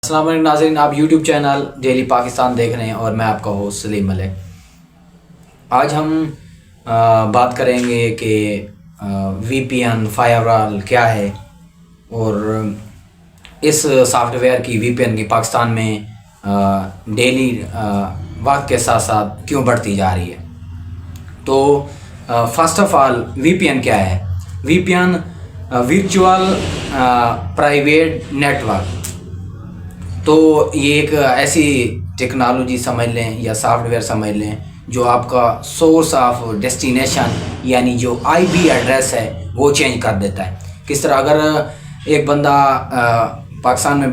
السلام علیکم ناظرین، آپ یوٹیوب چینل ڈیلی پاکستان دیکھ رہے ہیں اور میں آپ کا ہوسٹ سلیم ملک۔ آج ہم بات کریں گے کہ وی پی این فائر وال کیا ہے اور اس سافٹ ویئر کی وی پی این کی پاکستان میں ڈیلی وقت کے ساتھ ساتھ کیوں بڑھتی جا رہی ہے۔ تو first of all V P N کیا ہے؟ V P N virtual private network. تو یہ ایک ایسی ٹیکنالوجی سمجھ لیں یا سافٹ ویئر سمجھ لیں جو آپ کا سورس آف ڈیسٹینیشن یعنی جو آئی پی ایڈریس ہے وہ چینج کر دیتا ہے۔ کس طرح؟ اگر ایک بندہ پاکستان میں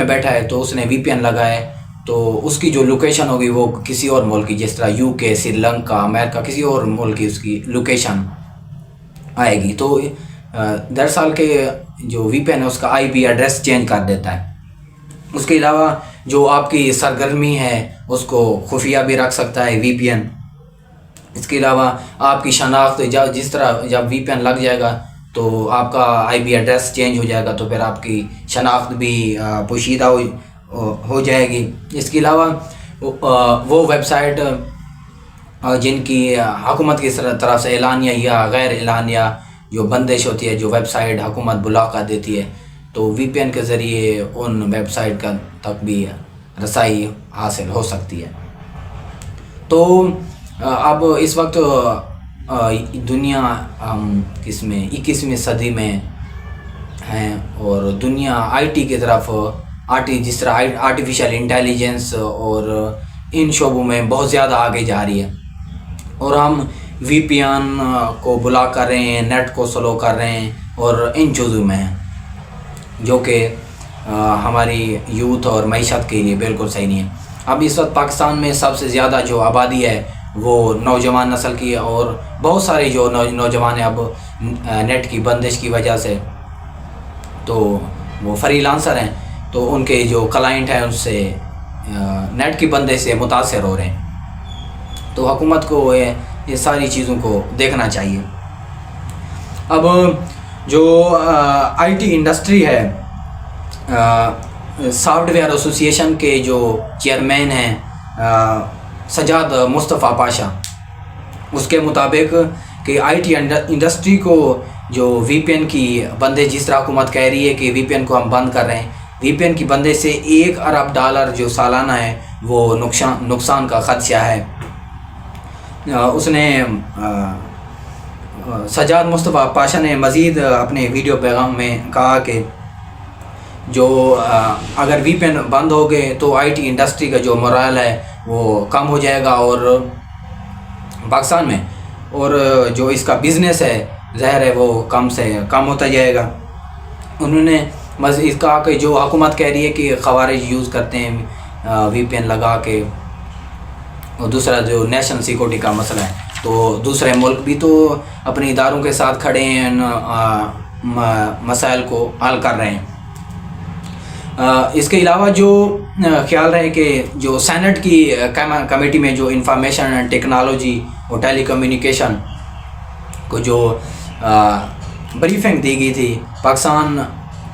بیٹھا ہے تو اس نے وی پی این لگایا ہے تو اس کی جو لوکیشن ہوگی وہ کسی اور ملک کی، جس طرح یو کے، سری لنکا، امریکہ، کسی اور ملک کی اس کی لوکیشن آئے گی۔ تو دراصل کے جو وی پی این ہے اس کا آئی پی ایڈریس چینج کر دیتا ہے۔ اس کے علاوہ جو آپ کی سرگرمی ہے اس کو خفیہ بھی رکھ سکتا ہے وی پی این۔ اس کے علاوہ آپ کی شناخت جس طرح جب وی پی این لگ جائے گا تو آپ کا آئی پی ایڈریس چینج ہو جائے گا تو پھر آپ کی شناخت بھی پوشیدہ ہو جائے گی۔ اس کے علاوہ وہ ویب سائٹ جن کی حکومت کی طرف سے اعلانیہ یا غیر اعلانیہ جو بندش ہوتی ہے، جو ویب سائٹ حکومت بلاک کر دیتی ہے، تو وی پی این کے ذریعے ان ویب سائٹ کا تک بھی رسائی حاصل ہو سکتی ہے۔ تو اب اس وقت دنیا میں 21ویں صدی میں ہیں اور دنیا آئی ٹی کی طرف جس طرح آرٹیفیشل انٹیلیجنس اور ان شعبوں میں بہت زیادہ آگے جا رہی ہے، اور ہم وی پی این کو بلاک کر رہے ہیں، نیٹ کو سلو کر رہے ہیں اور ان چیزوں میں ہیں جو کہ ہماری یوتھ اور معیشت کے لیے بالکل صحیح نہیں ہے۔ اب اس وقت پاکستان میں سب سے زیادہ جو آبادی ہے وہ نوجوان نسل کی ہے، اور بہت سارے جو نوجوان ہیں اب نیٹ کی بندش کی وجہ سے تو وہ فری لانسر ہیں، تو ان کے جو کلائنٹ ہیں اس سے نیٹ کی بندش سے متاثر ہو رہے ہیں۔ تو حکومت کو یہ ساری چیزوں کو دیکھنا چاہیے۔ اب جو آئی ٹی انڈسٹری ہے، سافٹ ویئر ایسوسی ایشن کے جو چیئرمین ہیں سجاد مصطفیٰ پاشا، اس کے مطابق کہ آئی ٹی انڈسٹری کو جو وی پی این کی بندش، جس طرح حکومت کہہ رہی ہے کہ وی پی این کو ہم بند کر رہے ہیں، وی پی این کی بندش سے $1 ارب جو سالانہ ہے وہ نقصان کا خدشہ ہے۔ اس نے سجاد مصطفیٰ پاشا نے مزید اپنے ویڈیو پیغام میں کہا کہ جو اگر وی پی این بند ہو گئے تو آئی ٹی انڈسٹری کا جو مورائل ہے وہ کم ہو جائے گا اور پاکستان میں، اور جو اس کا بزنس ہے ظاہر ہے وہ کم سے کم ہوتا جائے گا۔ انہوں نے مزید کہا کہ جو حکومت کہہ رہی ہے کہ خوارج یوز کرتے ہیں وی پی این لگا کے، اور دوسرا جو نیشنل سیکورٹی کا مسئلہ ہے، تو دوسرے ملک بھی تو اپنے اداروں کے ساتھ کھڑے ہیں، مسائل کو حل کر رہے ہیں۔ اس کے علاوہ جو خیال رہے کہ جو سینٹ کی کمیٹی میں جو انفارمیشن اینڈ ٹیکنالوجی اور ٹیلی کمیونیکیشن کو جو بریفنگ دی گئی تھی، پاکستان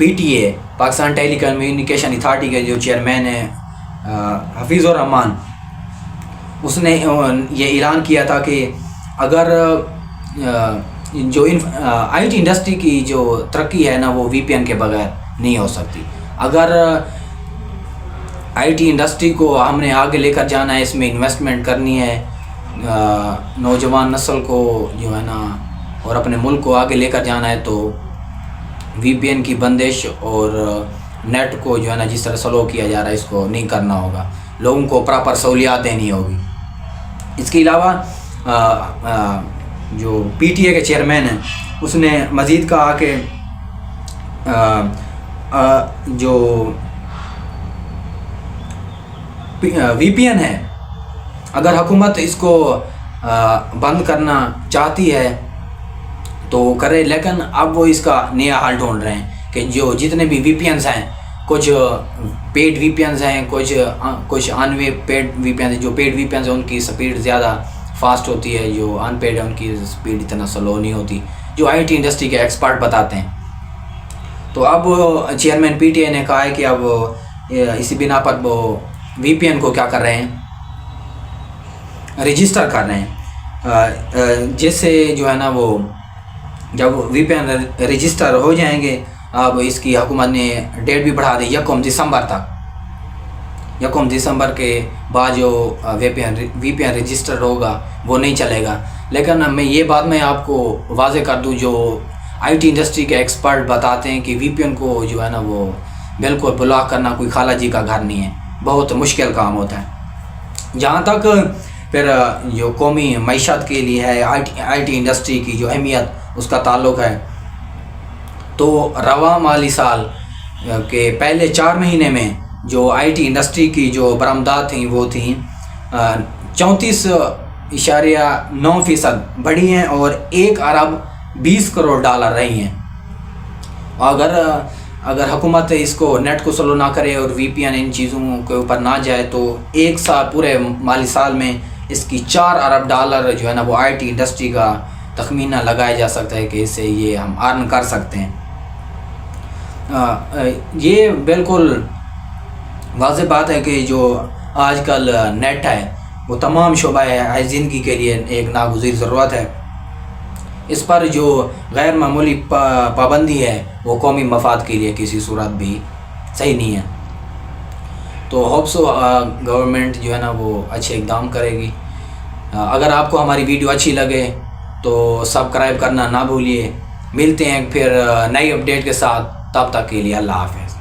PTA پاکستان ٹیلی کمیونیکیشن اتھارٹی کے جو چیئرمین ہیں حفیظ الرحمان، اس نے یہ اعلان کیا تھا کہ اگر جو آئی ٹی انڈسٹری کی جو ترقی ہے نا وہ وی پی این کے بغیر نہیں ہو سکتی۔ اگر آئی ٹی انڈسٹری کو ہم نے آگے لے کر جانا ہے، اس میں انویسٹمنٹ کرنی ہے، نوجوان نسل کو جو ہے نا اور اپنے ملک کو آگے لے کر جانا ہے، تو وی پی این کی بندش اور نیٹ کو جو ہے نا جس طرح سلو کیا جا رہا ہے اس کو نہیں کرنا ہوگا، لوگوں کو پراپر سہولیات دینی ہوگی۔ اس کے علاوہ جو PTA کے چیئرمین ہیں اس نے مزید کہا کہ جو وی پی این ہے اگر حکومت اس کو بند کرنا چاہتی ہے تو کرے، لیکن اب وہ اس کا نیا حل ڈھونڈ رہے ہیں کہ جو جتنے بھی وی پی اینز ہیں، کچھ پیڈ وی پی اینز ہیں، کچھ ان پیڈ وی پی اینز، جو پیڈ وی پی اینز ہیں ان کی سپیڈ زیادہ فاسٹ ہوتی ہے، جو ان پیڈ ہے ان کی سپیڈ اتنا سلو نہیں ہوتی، جو آئی ٹی انڈسٹری کے ایکسپرٹ بتاتے ہیں۔ تو اب چیئرمین پی ٹی آئی نے کہا ہے کہ اب اسی بنا پر وہ وی پی این کو کیا کر رہے ہیں، رجسٹر کر رہے ہیں، جس سے جو ہے نا وہ جب وی پی این رجسٹر ہو جائیں گے، اب اس کی حکومت نے ڈیٹ بھی بڑھا دی 1 دسمبر تک، 1 دسمبر کے بعد جو وی پی این رجسٹر ہوگا وہ نہیں چلے گا۔ لیکن میں یہ بات میں آپ کو واضح کر دوں، جو آئی ٹی انڈسٹری کے ایکسپرٹ بتاتے ہیں کہ وی پی این کو جو ہے نا وہ بالکل بلاک کرنا کوئی خالہ جی کا گھر نہیں ہے، بہت مشکل کام ہوتا ہے۔ جہاں تک پھر جو قومی معیشت کے لیے ہے، آئی ٹی انڈسٹری کی جو اہمیت اس کا تعلق ہے، تو رواں مالی سال کے پہلے 4 مہینے میں جو آئی ٹی انڈسٹری کی جو برآمدات تھیں وہ تھیں 34.9% بڑھی ہیں اور 1 ارب 20 کروڑ ڈالر رہی ہیں۔ اگر حکومت اس کو نیٹ کو سلو نہ کرے اور وی پی این ان چیزوں کے اوپر نہ جائے تو ایک سال پورے مالی سال میں اس کی 4 ارب ڈالر جو ہے نا وہ آئی ٹی انڈسٹری کا تخمینہ لگایا جا سکتا ہے کہ اس سے یہ ہم ارن کر سکتے ہیں۔ یہ بالکل واضح بات ہے کہ جو آج کل نیٹ ہے وہ تمام شعبہ زندگی کے لیے ایک ناگزیر ضرورت ہے۔ اس پر جو غیر معمولی پابندی ہے وہ قومی مفاد کے لیے کسی صورت بھی صحیح نہیں ہے۔ تو ہوپ سو گورنمنٹ جو ہے نا وہ اچھے اقدام کرے گی۔ اگر آپ کو ہماری ویڈیو اچھی لگے تو سبسکرائب کرنا نہ بھولیے۔ ملتے ہیں پھر نئی اپڈیٹ کے ساتھ، تب تک کے لیے اللہ حافظ۔